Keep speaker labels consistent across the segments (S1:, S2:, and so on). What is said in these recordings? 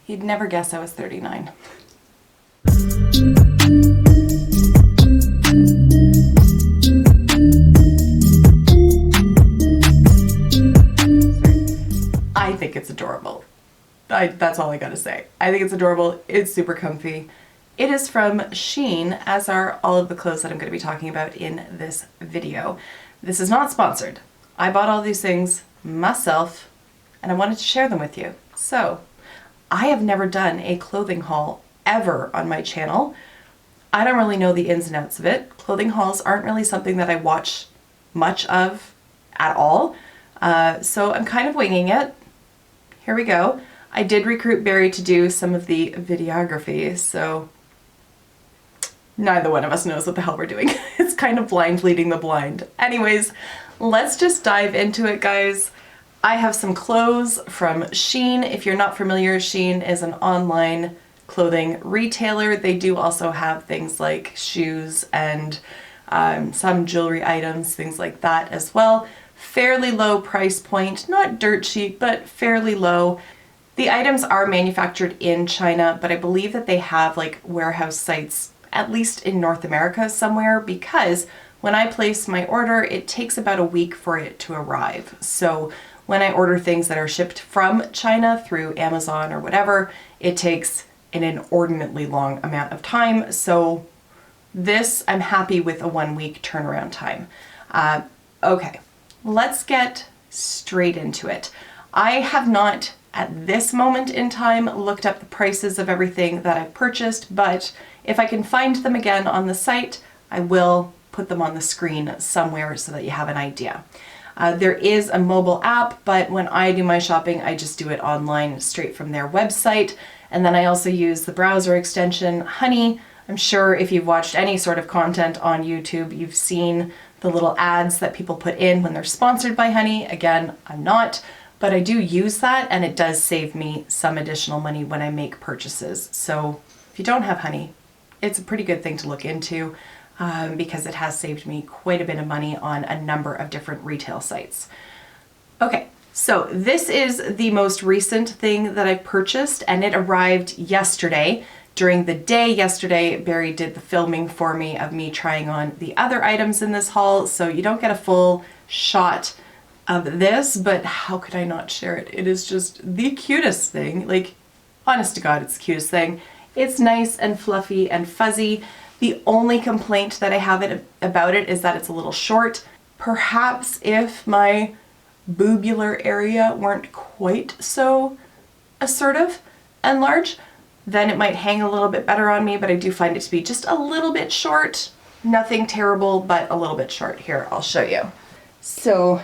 S1: You'd never guess I was 39. I think it's adorable. That's all I gotta say. I think it's adorable. It's super comfy. It is from Shein, as are all of the clothes that I'm going to be talking about in this video. This is not sponsored. I bought all these things myself and I wanted to share them with you. So, I have never done a clothing haul ever on my channel. I don't really know the ins and outs of it. Clothing hauls aren't really something that I watch much of at all. So I'm kind of winging it. Here we go. I did recruit Barrie to do some of the videography, so neither one of us knows what the hell we're doing. It's kind of blind leading the blind. Anyways, let's just dive into it, guys. I have some clothes from Shein. If you're not familiar, Shein is an online clothing retailer. They do also have things like shoes and some jewelry items, things like that as well. Fairly low price point, not dirt cheap, but fairly low. The items are manufactured in China, but I believe that they have like warehouse sites, at least in North America somewhere, because when I place my order, it takes about a week for it to arrive. So when I order things that are shipped from China through Amazon or whatever, it takes an inordinately long amount of time. So this, I'm happy with a 1 week turnaround time. Okay, let's get straight into it. I have not at this moment in time looked up the prices of everything that I've purchased, but if I can find them again on the site, I will put them on the screen somewhere so that you have an idea. There is a mobile app, but when I do my shopping, I just do it online straight from their website. And then I also use the browser extension Honey. I'm sure if you've watched any sort of content on YouTube, you've seen the little ads that people put in when they're sponsored by Honey. Again, I'm not, but I do use that and it does save me some additional money when I make purchases. So if you don't have Honey, it's a pretty good thing to look into because it has saved me quite a bit of money on a number of different retail sites. Okay, so this is the most recent thing that I purchased and it arrived yesterday. During the day yesterday, Barrie did the filming for me of me trying on the other items in this haul, so you don't get a full shot of this, but how could I not share it? It is just the cutest thing. Like, honest to God, it's the cutest thing. It's nice and fluffy and fuzzy. The only complaint that I have about it is that it's a little short. Perhaps if my boobular area weren't quite so assertive and large, then it might hang a little bit better on me, but I do find it to be just a little bit short. Nothing terrible, but a little bit short. Here, I'll show you. So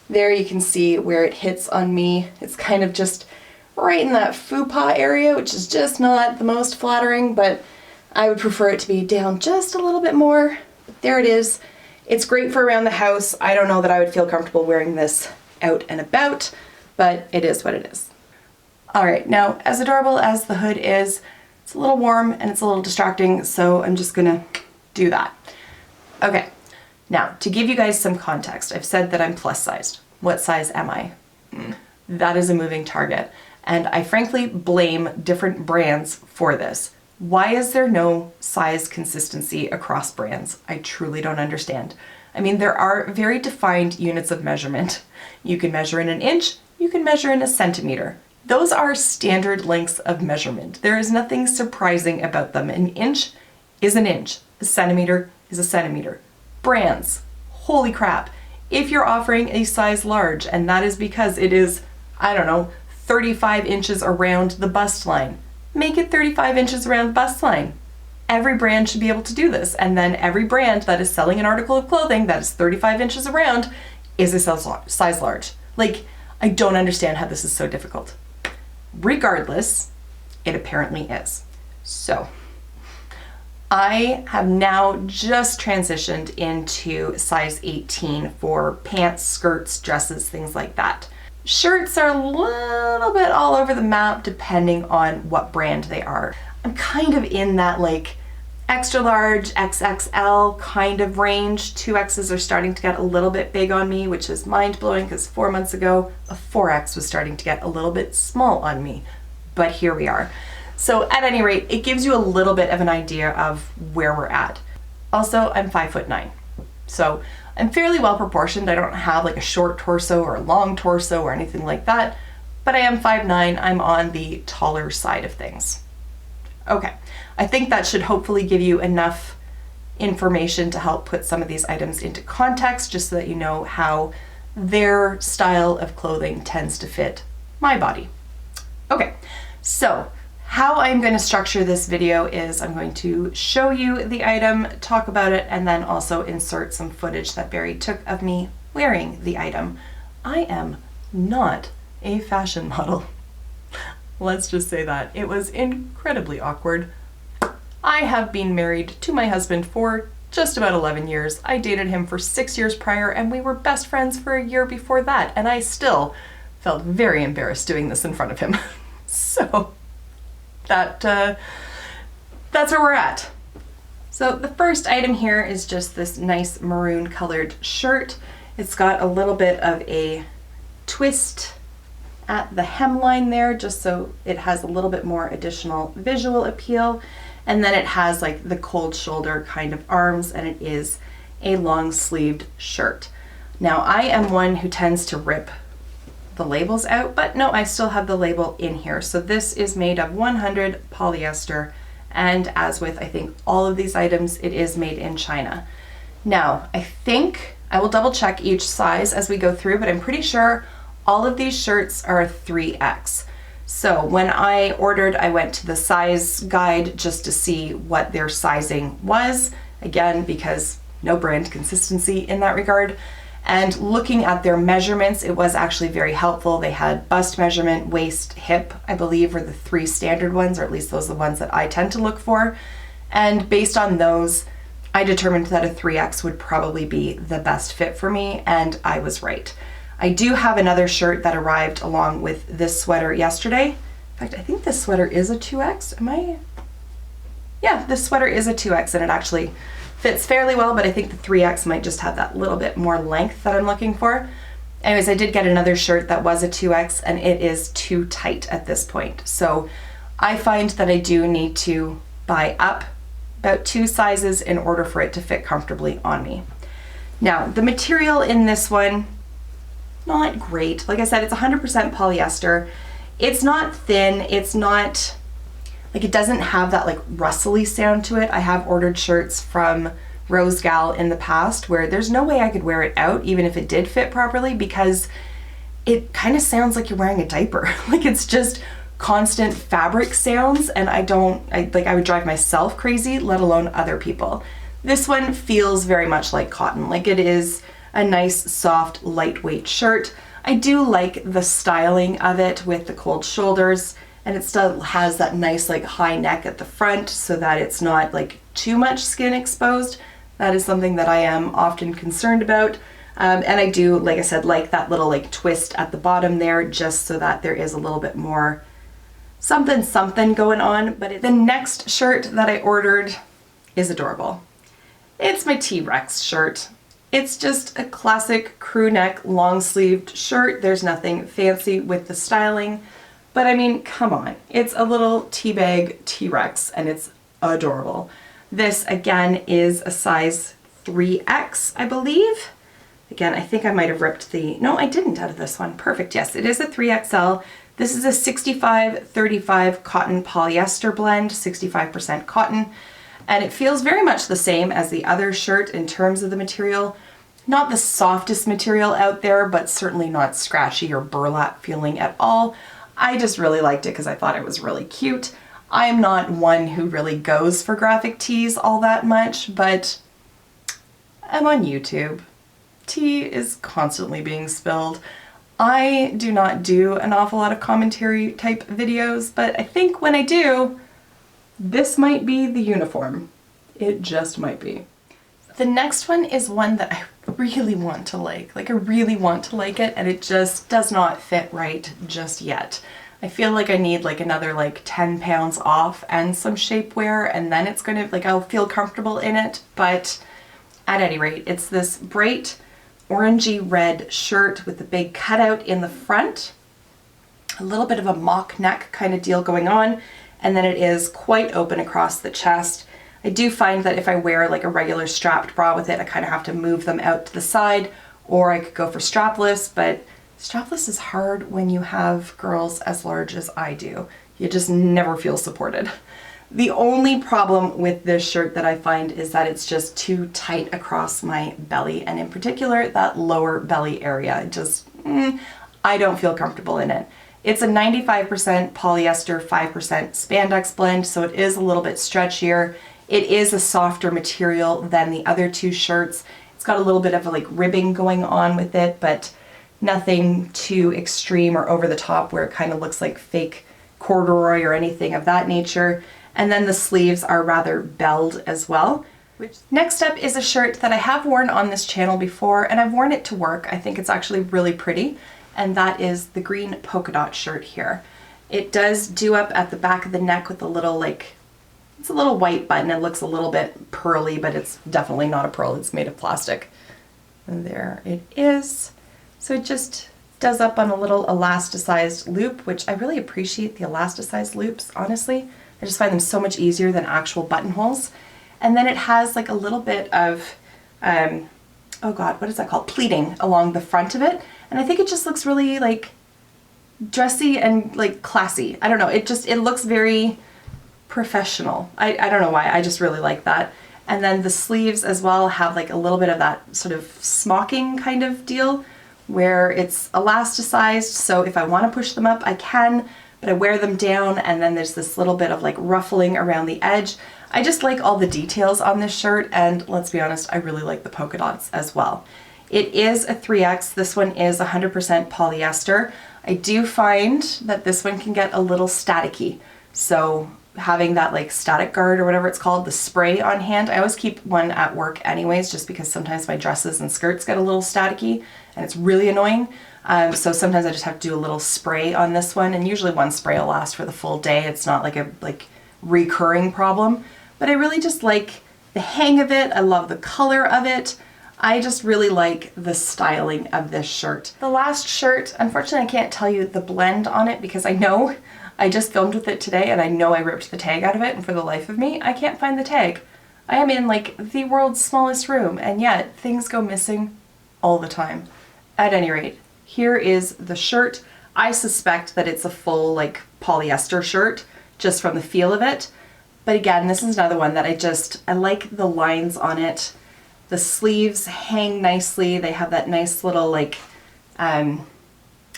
S1: there you can see where it hits on me. It's kind of just right in that fupa area, which is just not the most flattering, but I would prefer it to be down just a little bit more. But there it is. It's great for around the house. I don't know that I would feel comfortable wearing this out and about, but it is what it is. All right, now as adorable as the hood is, it's a little warm and it's a little distracting, so I'm just gonna do that. Okay, now to give you guys some context, I've said that I'm plus sized. What size am I? That is a moving target, and I frankly blame different brands for this. Why is there no size consistency across brands? I truly don't understand. I mean, there are very defined units of measurement. You can measure in an inch, you can measure in a centimeter. Those are standard lengths of measurement. There is nothing surprising about them. An inch is an inch. A centimeter is a centimeter. Brands, holy crap. If you're offering a size large, and that is because it is, I don't know, 35 inches around the bust line, make it 35 inches around the bust line. Every brand should be able to do this. And then every brand that is selling an article of clothing that is 35 inches around is a size large. Like, I don't understand how this is so difficult. Regardless, it apparently is. So, I have now just transitioned into size 18 for pants, skirts, dresses, things like that. Shirts are a little bit all over the map depending on what brand they are. I'm kind of in that like extra large, XXL kind of range. 2Xs are starting to get a little bit big on me, which is mind-blowing because 4 months ago, a 4X was starting to get a little bit small on me. but here we are. So at any rate, it gives you a little bit of an idea of where we're at. Also, I'm 5'9", so I'm fairly well proportioned. I don't have like a short torso or a long torso or anything like that, but I am 5'9". I'm on the taller side of things. Okay, I think that should hopefully give you enough information to help put some of these items into context, just so that you know how their style of clothing tends to fit my body. Okay, so how I'm going to structure this video is I'm going to show you the item, talk about it, and then also insert some footage that Barrie took of me wearing the item. I am not a fashion model. Let's just say that. It was incredibly awkward. I have been married to my husband for just about 11 years. I dated him for 6 years prior, and we were best friends for a year before that, and I still felt very embarrassed doing this in front of him. So that's where we're at. So the first item here is just this nice maroon colored shirt. It's got a little bit of a twist at the hemline there, just so it has a little bit more additional visual appeal. And then it has like the cold shoulder kind of arms, and it is a long sleeved shirt. Now I am one who tends to rip the labels out, but no, I still have the label in here. So this is made of 100 polyester, and as with I think all of these items, it is made in China. Now I think I will double check each size as we go through, but I'm pretty sure all of these shirts are a 3X. So when I ordered, I went to the size guide just to see what their sizing was, again, because no brand consistency in that regard. And looking at their measurements, it was actually very helpful. They had bust measurement, waist, hip, I believe, were the 3 standard ones, or at least those are the ones that I tend to look for. And based on those, I determined that a 3X would probably be the best fit for me, and I was right. I do have another shirt that arrived along with this sweater yesterday. In fact, I think this sweater is a 2X. Yeah, this sweater is a 2X, and it actually fits fairly well, but I think the 3X might just have that little bit more length that I'm looking for. Anyways, I did get another shirt that was a 2X, and it is too tight at this point. So I find that I do need to buy up about 2 sizes in order for it to fit comfortably on me. Now, the material in this one, not great. Like I said, it's 100% polyester. It's not thin. It's not, like, it doesn't have that like rustly sound to it. I have ordered shirts from Rose Gal in the past where there's no way I could wear it out even if it did fit properly, because it kind of sounds like you're wearing a diaper. Like, it's just constant fabric sounds, and I would drive myself crazy, let alone other people. This one feels very much like cotton. Like, it is a nice, soft, lightweight shirt. I do like the styling of it with the cold shoulders, and it still has that nice like high neck at the front so that it's not like too much skin exposed. That is something that I am often concerned about. And I do, like I said, like that little like twist at the bottom there, just so that there is a little bit more something going on. But the next shirt that I ordered is adorable. It's my T-Rex shirt. It's just a classic crew neck, long sleeved shirt. There's nothing fancy with the styling, but I mean, come on. It's a little teabag T-Rex, and it's adorable. This again is a size 3X, I believe. Again, I think I might have ripped no, I didn't out of this one. Perfect, yes, it is a 3XL. This is a 65-35 cotton polyester blend, 65% cotton. And it feels very much the same as the other shirt in terms of the material. Not the softest material out there, but certainly not scratchy or burlap feeling at all. I just really liked it because I thought it was really cute. I am not one who really goes for graphic tees all that much, but I'm on YouTube. Tea is constantly being spilled. I do not do an awful lot of commentary type videos, but I think when I do, this might be the uniform. It just might be. The next one is one that I really want to like. Like, I really want to like it, and it just does not fit right just yet. I feel like I need like another like 10 pounds off and some shapewear, and then it's gonna, like, I'll feel comfortable in it. But at any rate, it's this bright orangey red shirt with the big cutout in the front. a little bit of a mock neck kind of deal going on, and then it is quite open across the chest. I do find that if I wear like a regular strapped bra with it, I kind of have to move them out to the side, or I could go for strapless, but strapless is hard when you have girls as large as I do. You just never feel supported. The only problem with this shirt that I find is that it's just too tight across my belly, and in particular that lower belly area. It just, I don't feel comfortable in it. It's a 95% polyester, 5% spandex blend, so it is a little bit stretchier. It is a softer material than the other two shirts. It's got a little bit of like ribbing going on with it, but nothing too extreme or over the top where it kind of looks like fake corduroy or anything of that nature. And then the sleeves are rather belled as well. Next up is a shirt that I have worn on this channel before, and I've worn it to work. I think it's actually really pretty, and that is the green polka dot shirt here. It does do up at the back of the neck with a little like, it's a little white button. It looks a little bit pearly, but it's definitely not a pearl. It's made of plastic. And there it is. So it just does up on a little elasticized loop, which I really appreciate the elasticized loops, honestly. I just find them so much easier than actual buttonholes. And then it has like a little bit of, oh God, what is that called? Pleating along the front of it. And I think it just looks really like dressy and like classy. I don't know, it looks very professional. I don't know why, I just really like that. And then the sleeves as well have like a little bit of that sort of smocking kind of deal where it's elasticized, so if I want to push them up, I can, but I wear them down, and then there's this little bit of like ruffling around the edge. I just like all the details on this shirt, and let's be honest, I really like the polka dots as well. It is a 3X. This one is 100% polyester. I do find that this one can get a little staticky, so having that like static guard or whatever it's called, the spray on hand. I always keep one at work anyways, just because sometimes my dresses and skirts get a little staticky and it's really annoying. So sometimes I just have to do a little spray on this one, and usually one spray will last for the full day. It's not like a recurring problem, but I really just like the hang of it. I love the color of it. I just really like the styling of this shirt. The last shirt, unfortunately I can't tell you the blend on it because I know I just filmed with it today and I know I ripped the tag out of it, and for the life of me, I can't find the tag. I am in like the world's smallest room, and yet things go missing all the time. At any rate, here is the shirt. I suspect that it's a full like polyester shirt just from the feel of it. But again, this is another one that I like the lines on it. The sleeves hang nicely. They have that nice little like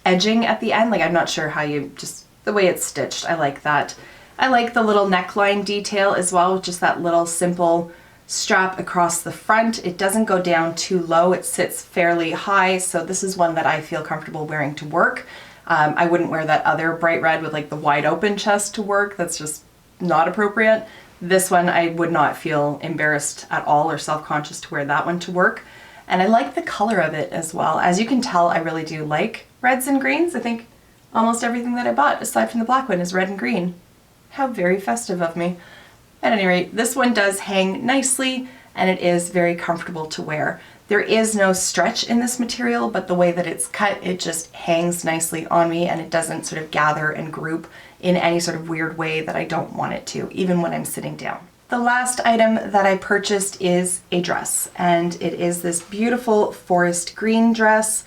S1: edging at the end. Like, I'm not sure how you, just the way it's stitched, I like that. I like the little neckline detail as well, with just that little simple strap across the front. It doesn't go down too low, it sits fairly high, so this is one that I feel comfortable wearing to work. I wouldn't wear that other bright red with like the wide open chest to work. That's just not appropriate. This one I would not feel embarrassed at all or self-conscious to wear that one to work. And I like the color of it as well. As you can tell, I really do like reds and greens. I think almost everything that I bought, aside from the black one, is red and green. How very festive of me. At any rate, this one does hang nicely, and it is very comfortable to wear. There is no stretch in this material, but the way that it's cut, it just hangs nicely on me, and it doesn't sort of gather and group in any sort of weird way that I don't want it to, even when I'm sitting down. The last item that I purchased is a dress, and it is this beautiful forest green dress,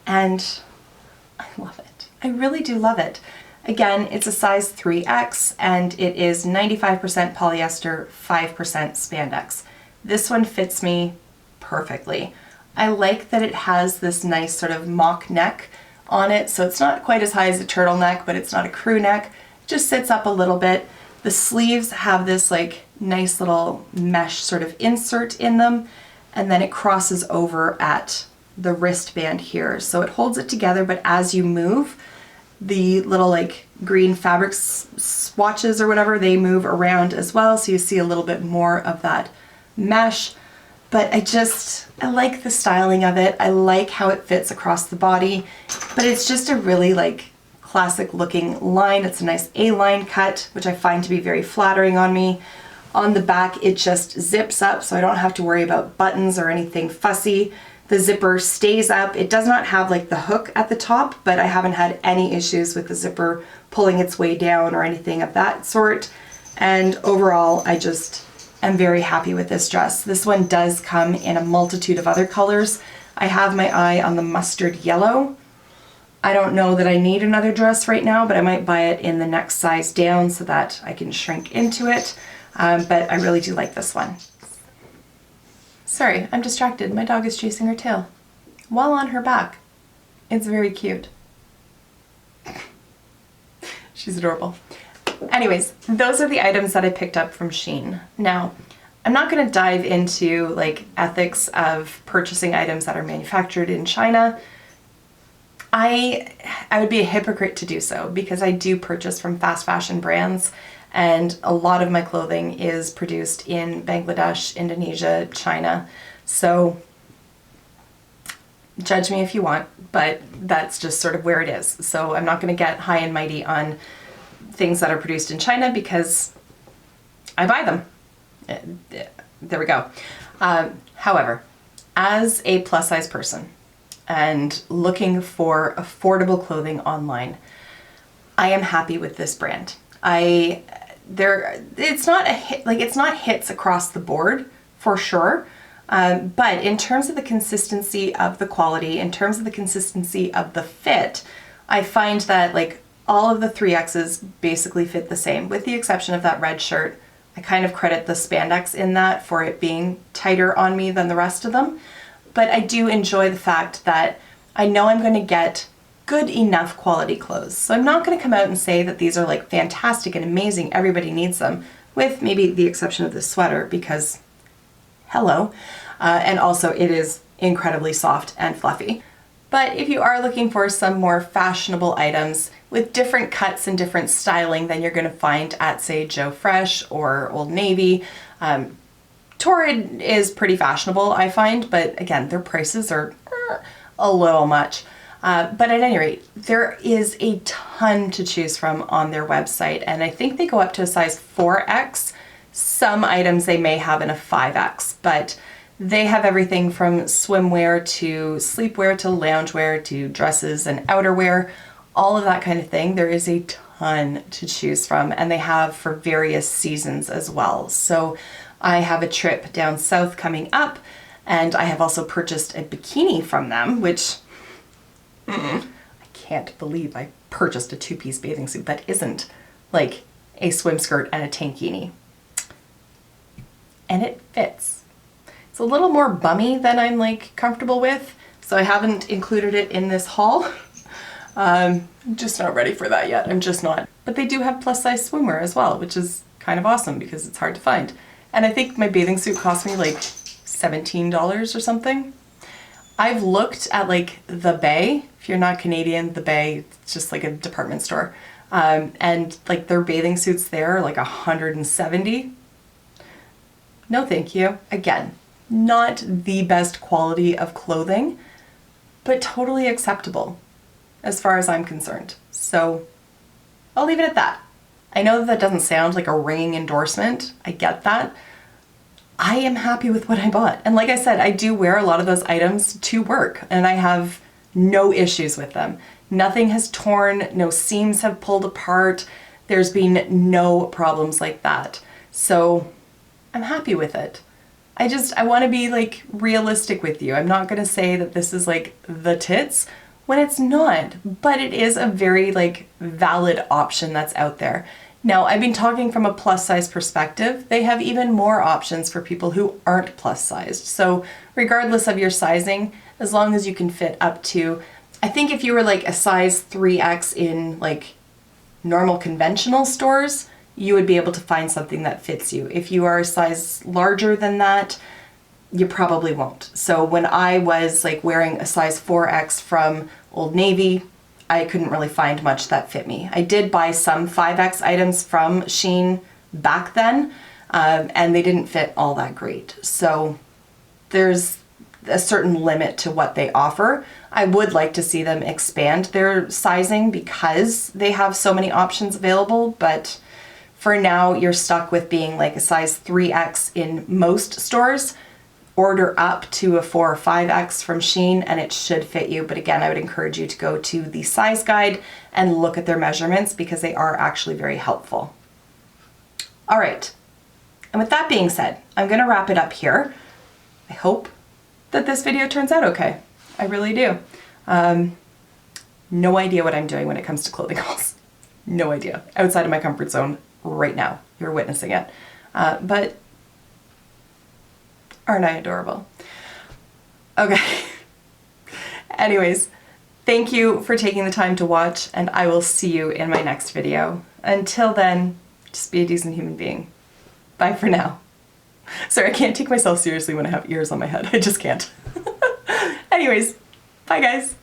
S1: and I love it. I really do love it. Again, it's a size 3X, and it is 95% polyester, 5% spandex. This one fits me perfectly. I like that it has this nice sort of mock neck on it, so it's not quite as high as a turtleneck, but it's not a crew neck. It just sits up a little bit. The sleeves have this like nice little mesh sort of insert in them, and then it crosses over at the wristband here. So it holds it together, but as you move, the little like green fabric swatches or whatever, they move around as well, so you see a little bit more of that mesh. But I like the styling of it. I like how it fits across the body, but it's just a really like classic looking line. It's a nice A-line cut, which I find to be very flattering on me. On the back, it just zips up, so I don't have to worry about buttons or anything fussy. The zipper stays up. It does not have like the hook at the top, but I haven't had any issues with the zipper pulling its way down or anything of that sort. And overall, I just am very happy with this dress. This one does come in a multitude of other colors. I have my eye on the mustard yellow. I don't know that I need another dress right now, but I might buy it in the next size down so that I can shrink into it. But I really do like this one. Sorry, I'm distracted. My dog is chasing her tail while on her back. It's very cute. She's adorable. Anyways, those are the items that I picked up from Shein. Now, I'm not going to dive into like ethics of purchasing items that are manufactured in China. I would be a hypocrite to do so because I do purchase from fast fashion brands, and a lot of my clothing is produced in Bangladesh, Indonesia, China. So judge me if you want, but that's just sort of where it is. So I'm not going to get high and mighty on things that are produced in China because I buy them. There we go. However, as a plus size person and looking for affordable clothing online, I am happy with this brand. It's not a hit, like it's not hits across the board for sure. But in terms of the consistency of the quality, in terms of the consistency of the fit, I find that like all of the 3Xs basically fit the same, with the exception of that red shirt. I kind of credit the spandex in that for it being tighter on me than the rest of them. But I do enjoy the fact that I know I'm going to get good enough quality clothes. So I'm not going to come out and say that these are like fantastic and amazing, everybody needs them, with maybe the exception of this sweater because hello. And also it is incredibly soft and fluffy. But if you are looking for some more fashionable items with different cuts and different styling than you're going to find at, say, Joe Fresh or Old Navy, Torrid is pretty fashionable, I find, but again, their prices are a little much. But at any rate, there is a ton to choose from on their website, and I think they go up to a size 4X. Some items they may have in a 5X, but they have everything from swimwear to sleepwear to loungewear to dresses and outerwear, all of that kind of thing. There is a ton to choose from, and they have for various seasons as well. So I have a trip down south coming up, and I have also purchased a bikini from them, which I can't believe I purchased a two-piece bathing suit that isn't like a swim skirt and a tankini. And it fits. It's a little more bummy than I'm like comfortable with, so I haven't included it in this haul. I'm just not ready for that yet. I'm just not. But they do have plus size swimwear as well, which is kind of awesome because it's hard to find. And I think my bathing suit cost me like $17 or something. I've looked at like the Bay. If you're not Canadian, the Bay, it's just like a department store. And like their bathing suits there are like $170. No, thank you. Again, not the best quality of clothing, but totally acceptable as far as I'm concerned. So I'll leave it at that. I know that doesn't sound like a ringing endorsement. I get that. I am happy with what I bought. And like I said, I do wear a lot of those items to work and I have no issues with them. Nothing has torn, no seams have pulled apart. There's been no problems like that. So I'm happy with it. I want to be like realistic with you. I'm not going to say that this is like the tits when it's not, but it is a very like valid option that's out there. Now, I've been talking from a plus size perspective. They have even more options for people who aren't plus sized. So regardless of your sizing, as long as you can fit up to, I think if you were like a size 3X in like normal conventional stores, you would be able to find something that fits you. If you are a size larger than that, you probably won't. So when I was like wearing a size 4X from Old Navy, I couldn't really find much that fit me. I did buy some 5X items from Shein back then, and they didn't fit all that great. So there's a certain limit to what they offer. I would like to see them expand their sizing because they have so many options available, but for now you're stuck with being like a size 3X in most stores order up to a 4 or 5X from Shein and it should fit you. But again, I would encourage you to go to the size guide and look at their measurements because they are actually very helpful. All right. And with that being said, I'm going to wrap it up here. I hope that this video turns out okay. I really do. No idea what I'm doing when it comes to clothing hauls. No idea. Outside of my comfort zone right now. You're witnessing it. But aren't I adorable? Okay. Anyways, thank you for taking the time to watch, and I will see you in my next video. Until then, just be a decent human being. Bye for now. Sorry, I can't take myself seriously when I have ears on my head. I just can't. Anyways, bye guys.